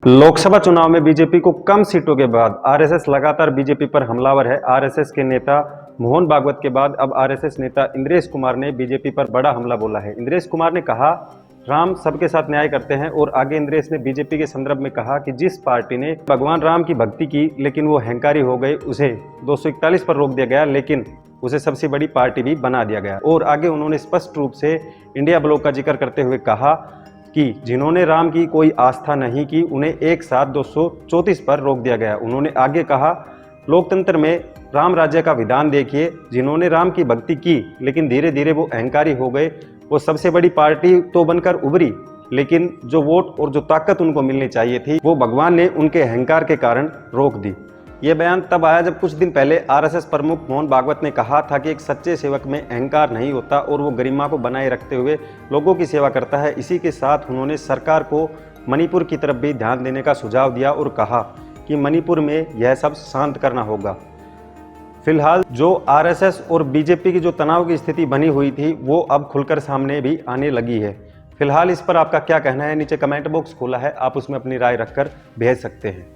लोकसभा चुनाव में बीजेपी को कम सीटों के बाद आरएसएस लगातार बीजेपी पर हमलावर है। आरएसएस के नेता मोहन भागवत के बाद अब आरएसएस नेता इंद्रेश कुमार ने बीजेपी पर बड़ा हमला बोला है। इंद्रेश कुमार ने कहा, राम सबके साथ न्याय करते हैं। और आगे इंद्रेश ने बीजेपी के संदर्भ में कहा कि जिस पार्टी ने भगवान राम की भक्ति की लेकिन वो अहंकारी हो गए, उसे 241 पर रोक दिया गया, लेकिन उसे सबसे बड़ी पार्टी भी बना दिया गया। और आगे उन्होंने स्पष्ट रूप से इंडिया ब्लॉक का जिक्र करते हुए कहा कि जिन्होंने राम की कोई आस्था नहीं की, उन्हें एक साथ 234 पर रोक दिया गया। उन्होंने आगे कहा, लोकतंत्र में राम राज्य का विधान देखिए, जिन्होंने राम की भक्ति की लेकिन धीरे धीरे वो अहंकारी हो गए, वो सबसे बड़ी पार्टी तो बनकर उभरी, लेकिन जो वोट और जो ताकत उनको मिलनी चाहिए थी वो भगवान ने उनके अहंकार के कारण रोक दी। ये बयान तब आया जब कुछ दिन पहले आरएसएस प्रमुख मोहन भागवत ने कहा था कि एक सच्चे सेवक में अहंकार नहीं होता और वो गरिमा को बनाए रखते हुए लोगों की सेवा करता है। इसी के साथ उन्होंने सरकार को मणिपुर की तरफ भी ध्यान देने का सुझाव दिया और कहा कि मणिपुर में यह सब शांत करना होगा। फिलहाल जो आरएसएस और बीजेपी की जो तनाव की स्थिति बनी हुई थी वो अब खुलकर सामने भी आने लगी है। फिलहाल इस पर आपका क्या कहना है, नीचे कमेंट बॉक्स खोला है, आप उसमें अपनी राय रखकर भेज सकते हैं।